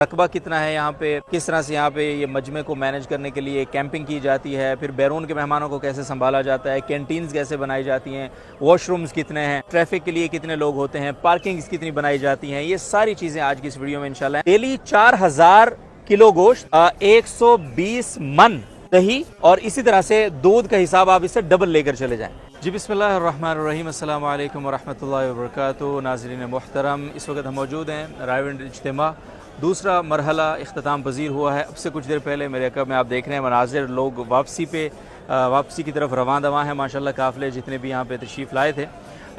रकबा कितना है यहाँ पे, किस तरह से यहाँ पे ये मजमे को मैनेज करने के लिए कैंपिंग की जाती है, फिर बैरून के मेहमानों को कैसे संभाला जाता है, कैंटीन्स कैसे बनाई जाती हैं, वॉशरूम्स कितने हैं, ट्रैफिक के लिए कितने लोग होते हैं, पार्किंग्स कितनी बनाई जाती हैं, ये सारी चीज़ें आज की इस वीडियो में इंशाल्लाह। डेली 4000 किलो गोश्त, 120 मन दही और इसी तरह से दूध का हिसाब आप इससे डबल लेकर चले जाएँ। जी बिस्मिल्लाहिर्रहमानिर्रहीम, अस्सलाम वालेकुम वरहमतुल्लाहि वबरकातुहू। नाज़रीन मोहतरम, इस वक्त हम मौजूद हैं रायविंड इज्तिमा। दूसरा मरहला इख्तिताम पजीर हुआ है। अब से कुछ देर पहले मेरे अकब में आप देख रहे हैं मनाज़िर, लोग वापसी की तरफ रवां दवां हैं माशाल्लाह। काफ़िले जितने भी यहाँ पे तशरीफ़ लाए थे।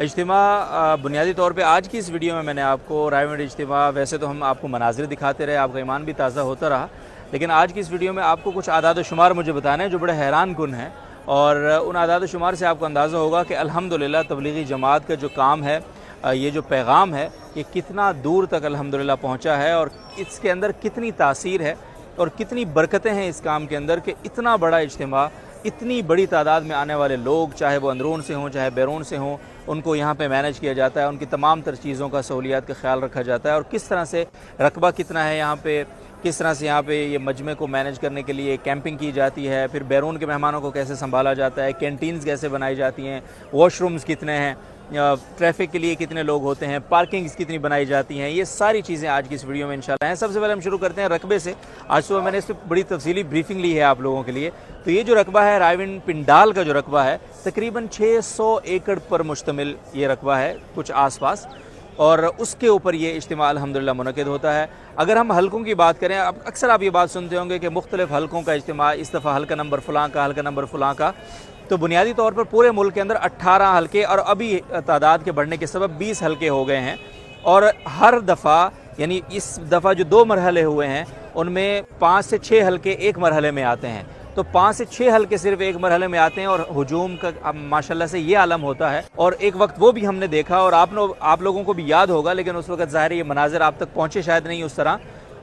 इज्तिमा बुनियादी तौर पे आज की इस वीडियो में मैंने आपको रायविंड इज्तिमा, वैसे तो हम आपको मनाज़िर दिखाते रहे, आपका ईमान भी ताज़ा होता रहा, लेकिन आज की इस वीडियो में आपको कुछ आदाद शुमार मुझे बताने हैं जो बड़े हैरान कुन हैं। और उन आदाद शुमार से आपको अंदाज़ा होगा कि अल्हम्दुलिल्लाह तबलीगी जमात का जो काम है, ये जो पैगाम है, ये कितना दूर तक अल्हम्दुलिल्लाह पहुंचा है और इसके अंदर कितनी तासीर है और कितनी बरकतें हैं इस काम के अंदर कि इतना बड़ा इज्तिमा, इतनी बड़ी तादाद में आने वाले लोग, चाहे वो अंदरून से हों चाहे बैरून से हों, उनको यहाँ पे मैनेज किया जाता है, उनकी तमाम तर चीज़ों का सहूलियात का ख्याल रखा जाता है। और किस तरह से रकबा कितना है यहाँ पे, किस तरह से यहाँ पे ये मजमे को मैनेज करने के लिए कैंपिंग की जाती है, फिर बैरून के मेहमानों को कैसे संभाला जाता है, कैंटीन्स कैसे बनाई जाती हैं, वॉशरूम्स कितने हैं, ट्रैफिक के लिए कितने लोग होते हैं, पार्किंग्स कितनी बनाई जाती हैं, ये सारी चीज़ें आज की इस वीडियो में इंशाल्लाह हैं। सबसे पहले हम शुरू करते हैं रकबे से। आज सुबह मैंने इस पर बड़ी तफसीली ब्रीफिंग ली है आप लोगों के लिए। तो ये जो रकबा है रायविंड पिंडाल का जो रकबा है, तकरीबन 600 एकड़ पर मुश्तमिल ये रकबा है कुछ आसपास, और उसके ऊपर ये इज्तिमा अल्हम्दुलिल्लाह मुनक़िद होता है। अगर हम हलकों की बात करें, अब अक्सर आप ये बात सुनते होंगे कि मुख्तलिफ हलकों का इज्तिमा, इस दफ़ा हल्का नंबर फ़लाँ का, हल्का नंबर फ़लाँ का। तो बुनियादी तौर पर पूरे मुल्क के अंदर 18 हलके और अभी तादाद के बढ़ने के सबब 20 हलके हो गए हैं। और हर दफ़ा यानी इस दफ़ा जो 2 मरहले हुए हैं उनमें 5 से 6 हलके एक मरहले में आते हैं। तो 5 से 6 हलके सिर्फ एक मरहले में आते हैं और हुजूम का माशाल्लाह से ये आलम होता है। और एक वक्त वो भी हमने देखा और आप लोगों को भी याद होगा, लेकिन उस वक्त ज़ाहिर ये मनाज़िर आप तक पहुँचे शायद नहीं उस तरह,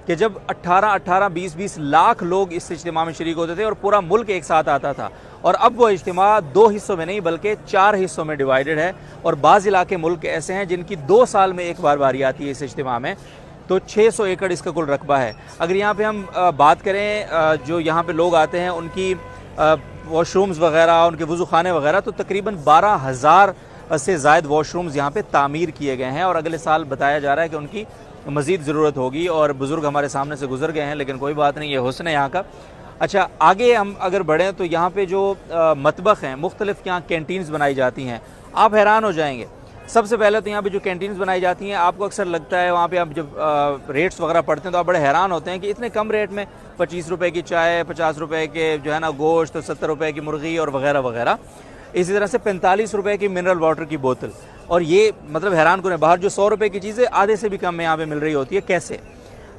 कि जब 18-18, 20-20 लाख लोग इस इज्तिमा में शरीक होते थे और पूरा मुल्क एक साथ आता था। और अब वो इज्तिमा 2 हिस्सों में नहीं बल्कि 4 हिस्सों में डिवाइडेड है। और बाज़ इलाके मुल्क ऐसे हैं जिनकी 2 साल में एक बार बारी आती है इस इज्तिमा में। तो 600 एकड़ इसका कुल रकबा है। अगर यहाँ पे हम बात करें जो यहाँ पे लोग आते हैं उनकी वॉशरूम्स वगैरह, उनके वज़ू खाने वगैरह, तो तकरीबन 12,000 से ज़ायद वॉशरूम्स यहाँ पे तामीर किए गए हैं और अगले साल बताया जा रहा है कि उनकी मज़ीद ज़रूरत होगी। और बुज़ुर्ग हमारे सामने से गुजर गए हैं, लेकिन कोई बात नहीं, ये हुस्न है यहाँ का। अच्छा, आगे हम अगर बढ़ें तो यहाँ पे जो मतबख हैं, मुख्तलिफ यहाँ कैंटीन्स बनाई जाती हैं, आप हैरान हो जाएंगे। सबसे पहले तो यहाँ पे जो कैंटीन्स बनाई जाती हैं, आपको अक्सर लगता है वहाँ पे आप जब रेट्स वगैरह पढ़ते हैं तो आप बड़े हैरान होते हैं कि इतने कम रेट में 25 रुपये की चाय, 50 रुपये के जो है ना गोश्त, 70 रुपये की मुर्गी और वगैरह वगैरह। इसी तरह से 45 रुपये की मिनरल वाटर की बोतल। और ये मतलब हैरान करें, बाहर जो 100 रुपये की चीज़ें आधे से भी कम में यहाँ पे मिल रही होती है। कैसे?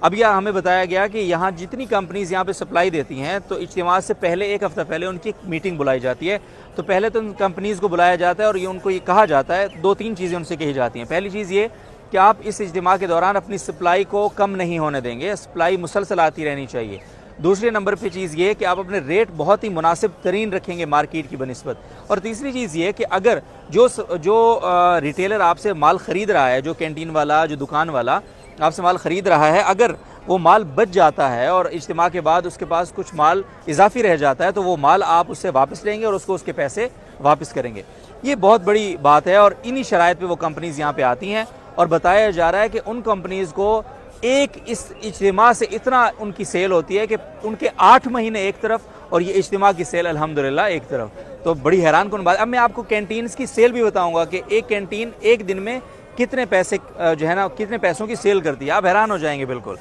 अब यह हमें बताया गया कि यहाँ जितनी कंपनीज़ यहाँ पे सप्लाई देती हैं, तो इज्तिमा से पहले 1 हफ़्ता पहले उनकी एक मीटिंग बुलाई जाती है। तो पहले तो उन कंपनीज़ को बुलाया जाता है और ये उनको ये कहा जाता है, 2-3 चीज़ें उनसे कही जाती हैं। पहली चीज़ ये कि आप इस इज्तिमा के दौरान अपनी सप्लाई को कम नहीं होने देंगे, सप्लाई मुसलसल आती रहनी चाहिए। दूसरे नंबर पे चीज़ ये कि आप अपने रेट बहुत ही मुनासिब तरीन रखेंगे मार्केट की बनिस्बत। और तीसरी चीज़ ये कि अगर जो रिटेलर आपसे माल ख़रीद रहा है, जो कैंटीन वाला, जो दुकान वाला आपसे माल ख़रीद रहा है, अगर वो माल बच जाता है और इज्तिमा के बाद उसके पास कुछ माल इजाफी रह जाता है, तो वो माल आप उससे वापस लेंगे और उसको उसके पैसे वापस करेंगे। ये बहुत बड़ी बात है और इन्हीं शराइत पे वो कंपनीज़ यहाँ पे आती हैं। और बताया जा रहा है कि उन कंपनीज़ को एक इस इज्तिमा से इतना उनकी सेल होती है कि उनके 8 महीने एक तरफ और ये इज्तिमा की सेल अल्हम्दुलिल्लाह एक तरफ। तो बड़ी हैरान कुन बात। अब मैं आपको कैंटीन्स की सेल भी बताऊँगा कि एक कैंटीन एक दिन में कितने पैसे जो है ना, कितने पैसों की सेल करती है, आप हैरान हो जाएंगे बिल्कुल।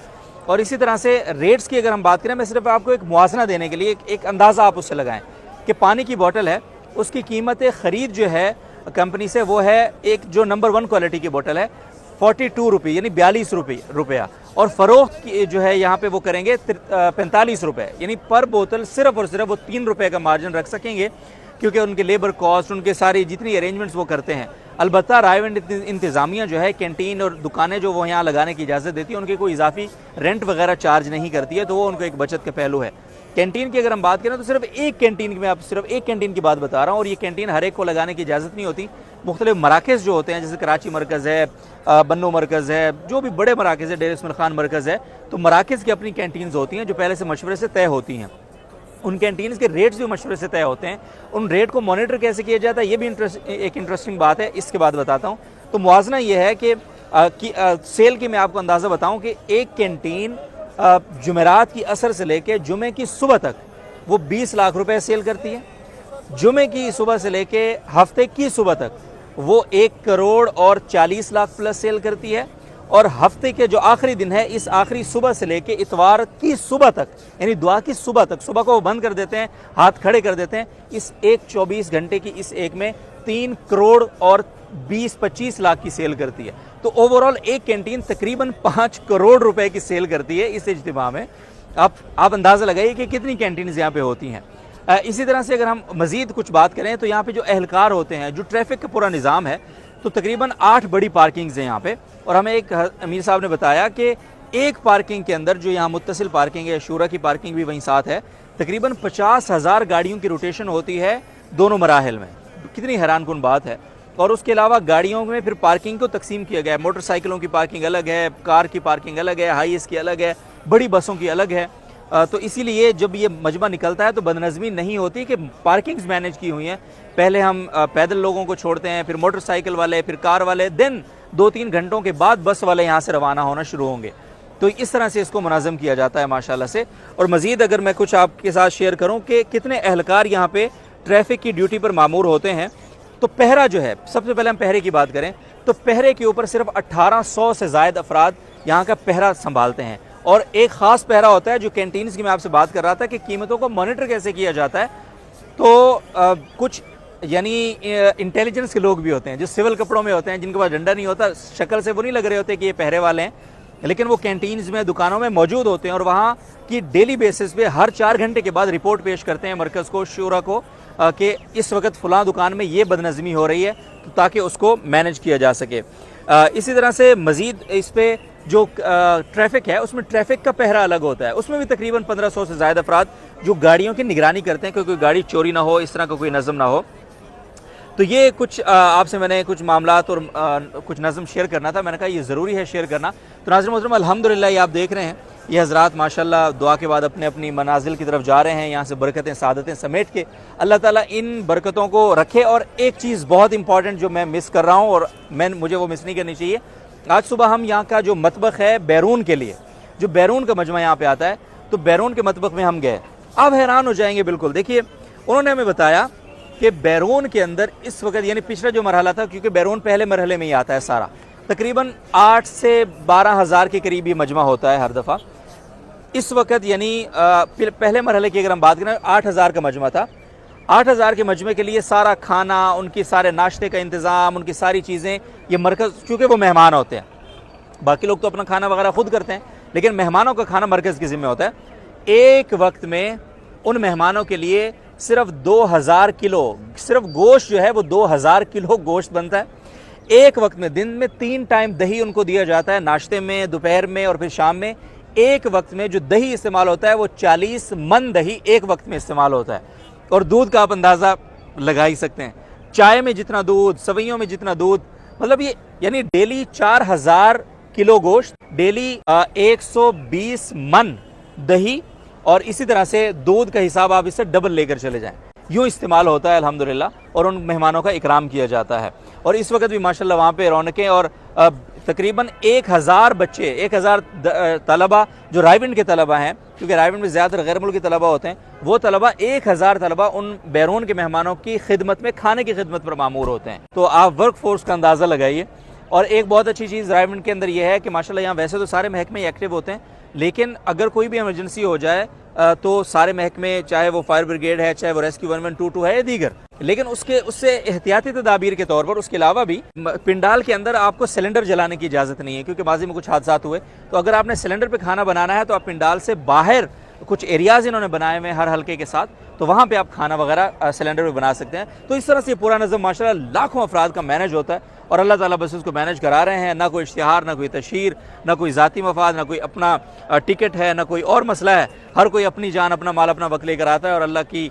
और इसी तरह से रेट्स की अगर हम बात करें, मैं सिर्फ आपको एक मुआवजा देने के लिए एक अंदाज़ा आप उससे लगाएं कि पानी की बोतल है, उसकी कीमत ख़रीद जो है कंपनी से वो है, एक जो नंबर 1 क्वालिटी की बोतल है 42 रुपये यानी 42 रुपया, और फ़रोख्त की जो है यहाँ पे वो करेंगे 45 रुपये, यानी पर बोतल सिर्फ और सिर्फ वो 3 रुपये का मार्जिन रख सकेंगे, क्योंकि उनके लेबर कॉस्ट, उनके सारी जितनी अरेंजमेंट्स वो करते हैं। अलबत्ता रायविंड इंतज़ामिया जो है कैंटीन और दुकानें जो वो यहाँ लगाने की इजाज़त देती है, उनकी कोई इजाफी रेंट वगैरह चार्ज नहीं करती है, तो वो उनको एक बचत का पहलू है। कैंटीन की अगर हम बात करें तो सिर्फ एक कैंटीन की, मैं आप सिर्फ एक कैंटीन की बात बता रहा हूँ, और ये कैंटीन हर एक को लगाने की इजाज़त नहीं होती। مختلف مراکز جو ہوتے ہیں جیسے کراچی مرکز ہے، بنو مرکز ہے، جو بھی بڑے مراکز ہے، ڈیر اسماعیل خان مرکز ہے، تو مراکز کی اپنی کینٹینز ہوتی ہیں جو پہلے سے مشورے سے طے ہوتی ہیں. ان کینٹینز کے ریٹس بھی مشورے سے طے ہوتے ہیں. ان ریٹ کو مانیٹر کیسے کیا جاتا ہے یہ بھی ایک انٹرسٹنگ بات ہے، اس کے بعد بتاتا ہوں. تو موازنہ یہ ہے کہ سیل کی میں آپ کو اندازہ بتاؤں کہ ایک کینٹین جمعرات کی عصر سے لے کے جمعے کی صبح تک وہ 20 لاکھ روپے سیل کرتی ہے. جمعے کی صبح سے لے کے ہفتے کی صبح تک وہ 1 کروڑ اور 40 لاکھ پلس سیل کرتی ہے. اور ہفتے کے جو آخری دن ہے اس آخری صبح سے لے کے اتوار کی صبح تک، یعنی دعا کی صبح تک، صبح کو وہ بند کر دیتے ہیں، ہاتھ کھڑے کر دیتے ہیں، اس 24 گھنٹے کی اس ایک میں 3 کروڑ اور 20-25 لاکھ کی سیل کرتی ہے. تو اوورال ایک کینٹین تقریباً 5 کروڑ روپے کی سیل کرتی ہے اس اجتماع میں. آپ اندازہ لگائیے کہ کتنی کینٹینز یہاں پہ ہوتی ہیں. اسی طرح سے اگر ہم مزید کچھ بات کریں تو یہاں پہ جو اہلکار ہوتے ہیں، جو ٹریفک کا پورا نظام ہے، تو تقریباً 8 بڑی پارکنگز ہیں یہاں پہ. اور ہمیں ایک امیر صاحب نے بتایا کہ ایک پارکنگ کے اندر جو یہاں متصل پارکنگ ہے، شورا کی پارکنگ بھی وہیں ساتھ ہے، تقریباً 50,000 گاڑیوں کی روٹیشن ہوتی ہے دونوں مراحل میں. کتنی حیران کن بات ہے. اور اس کے علاوہ گاڑیوں میں پھر پارکنگ کو تقسیم کیا گیا ہے. موٹر سائیکلوں کی پارکنگ الگ ہے، کار کی پارکنگ الگ ہے، ہائی ایس کی الگ ہے، بڑی بسوں کی الگ ہے. تو اسی لیے جب یہ مجمع نکلتا ہے تو بدنظمی نہیں ہوتی کہ پارکنگز مینیج کی ہوئی ہیں. پہلے ہم پیدل لوگوں کو چھوڑتے ہیں، پھر موٹر سائیکل والے، پھر کار والے، دن 2-3 گھنٹوں کے بعد بس والے یہاں سے روانہ ہونا شروع ہوں گے. تو اس طرح سے اس کو منظم کیا جاتا ہے ماشاءاللہ سے. اور مزید اگر میں کچھ آپ کے ساتھ شیئر کروں کہ کتنے اہلکار یہاں پہ ٹریفک کی ڈیوٹی پر مامور ہوتے ہیں، تو پہرا جو ہے، سب سے پہلے ہم پہرے کی بات کریں تو پہرے کے اوپر صرف 1800 سے زائد افراد یہاں کا پہرا سنبھالتے ہیں. اور ایک خاص پہرا ہوتا ہے جو کینٹینز کی میں آپ سے بات کر رہا تھا کہ قیمتوں کو مانیٹر کیسے کیا جاتا ہے. تو کچھ یعنی انٹیلیجنس کے لوگ بھی ہوتے ہیں جو سول کپڑوں میں ہوتے ہیں، جن کے پاس ڈنڈا نہیں ہوتا، شکل سے وہ نہیں لگ رہے ہوتے کہ یہ پہرے والے ہیں، لیکن وہ کینٹینز میں، دکانوں میں موجود ہوتے ہیں اور وہاں کی ڈیلی بیسس پہ ہر 4 گھنٹے کے بعد رپورٹ پیش کرتے ہیں مرکز کو، شورا کو، کہ اس وقت فلاں دکان میں یہ بدنظمی ہو رہی ہے، تاکہ اس کو مینج کیا جا سکے. اسی طرح سے مزید اس پہ جو ٹریفک ہے اس میں ٹریفک کا پہرا الگ ہوتا ہے. اس میں بھی تقریباً 1500 سے زائد افراد جو گاڑیوں کی نگرانی کرتے ہیں کہ کوئی گاڑی چوری نہ ہو، اس طرح کا کوئی نظم نہ ہو. تو یہ کچھ آپ سے میں نے کچھ معاملات اور کچھ نظم شیئر کرنا تھا. میں نے کہا یہ ضروری ہے شیئر کرنا. تو ناظرین محترم، الحمدللہ یہ آپ دیکھ رہے ہیں یہ حضرات ماشاءاللہ دعا کے بعد اپنے اپنی منازل کی طرف جا رہے ہیں، یہاں سے برکتیں سعادتیں سمیٹ کے. اللہ تعالیٰ ان برکتوں کو رکھے. اور ایک چیز بہت امپورٹنٹ جو میں مس کر رہا ہوں اور مجھے وہ مس نہیں کرنی چاہیے، آج صبح ہم یہاں کا جو مطبخ ہے بیرون کے لیے، جو بیرون کا مجمع یہاں پہ آتا ہے، تو بیرون کے مطبخ میں ہم گئے. آپ حیران ہو جائیں گے. بالکل دیکھیے، انہوں نے ہمیں بتایا کہ بیرون کے اندر اس وقت، یعنی پچھلا جو مرحلہ تھا، کیونکہ بیرون پہلے مرحلے میں ہی آتا ہے سارا، تقریباً 8 سے 12 ہزار کے قریب یہ مجمع ہوتا ہے ہر دفعہ. اس وقت یعنی پہلے مرحلے کی اگر ہم بات کریں 8,000 کا مجمع تھا. 8,000 کے مجمع کے لیے سارا کھانا، ان کی سارے ناشتے کا انتظام، ان کی ساری چیزیں یہ مرکز، چونکہ وہ مہمان ہوتے ہیں، باقی لوگ تو اپنا کھانا وغیرہ خود کرتے ہیں، لیکن مہمانوں کا کھانا مرکز کے ذمہ ہوتا ہے. ایک وقت میں ان مہمانوں کے لیے صرف 2000 کلو، صرف گوشت جو ہے وہ 2000 کلو گوشت بنتا ہے. ایک وقت میں دن میں 3 ٹائم دہی ان کو دیا جاتا ہے، ناشتے میں، دوپہر میں اور پھر شام میں. ایک وقت میں جو دہی استعمال ہوتا ہے وہ 40 من دہی ایک وقت میں استعمال ہوتا ہے. اور دودھ کا آپ اندازہ لگا ہی سکتے ہیں، چائے میں جتنا دودھ، سویوں میں جتنا دودھ، مطلب یہ یعنی ڈیلی 4000 کلو گوشت، ڈیلی 120 من دہی، اور اسی طرح سے دودھ کا حساب آپ اس سے ڈبل لے کر چلے جائیں، یوں استعمال ہوتا ہے الحمدللہ. اور ان مہمانوں کا اکرام کیا جاتا ہے. اور اس وقت بھی ماشاءاللہ وہاں پہ رونقیں، اور تقریباً 1000 بچے، 1000 طلبہ جو رائیونڈ کے طلبہ ہیں، کیونکہ رائیونڈ میں زیادہ تر غیر ملکی طلبہ ہوتے ہیں، وہ طلبہ 1000 طلبہ ان بیرون کے مہمانوں کی خدمت میں، کھانے کی خدمت پر مامور ہوتے ہیں. تو آپ ورک فورس کا اندازہ لگائیے. اور ایک بہت اچھی چیز رائیونڈ کے اندر یہ ہے کہ ماشاءاللہ یہاں ویسے تو سارے محکمے ایکٹیو ہوتے ہیں، لیکن اگر کوئی بھی ایمرجنسی ہو جائے تو سارے محکمے، چاہے وہ فائر بریگیڈ ہے، چاہے وہ ریسکیو 1122 ہے یا دیگر، لیکن اس سے احتیاطی تدابیر کے طور پر اس کے علاوہ بھی پنڈال کے اندر آپ کو سلنڈر جلانے کی اجازت نہیں ہے، کیونکہ ماضی میں کچھ حادثات ہوئے. تو اگر آپ نے سلنڈر پہ کھانا بنانا ہے تو آپ پنڈال سے باہر کچھ ایریاز انہوں نے بنائے ہوئے ہر حلقے کے ساتھ، تو وہاں پہ آپ کھانا وغیرہ سلنڈر پہ بنا سکتے ہیں. تو اس طرح سے یہ پورا نظم ماشاءاللہ لاکھوں افراد کا مینج ہوتا ہے. اور اللہ تعالیٰ بس اس کو مینیج کرا رہے ہیں. نہ کوئی اشتہار، نہ کوئی تشہیر، نہ کوئی ذاتی مفاد، نہ کوئی اپنا ٹکٹ ہے، نہ کوئی اور مسئلہ ہے. ہر کوئی اپنی جان، اپنا مال، اپنا وقت لے کر آتا ہے اور اللہ کی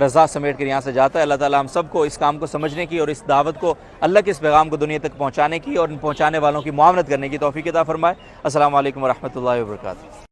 رضا سمیٹ کر یہاں سے جاتا ہے. اللہ تعالیٰ ہم سب کو اس کام کو سمجھنے کی اور اس دعوت کو، اللہ کے اس پیغام کو دنیا تک پہنچانے کی اور ان پہنچانے والوں کی معاونت کرنے کی توفیق عطا فرمائے. السلام علیکم ورحمۃ اللہ وبرکاتہ.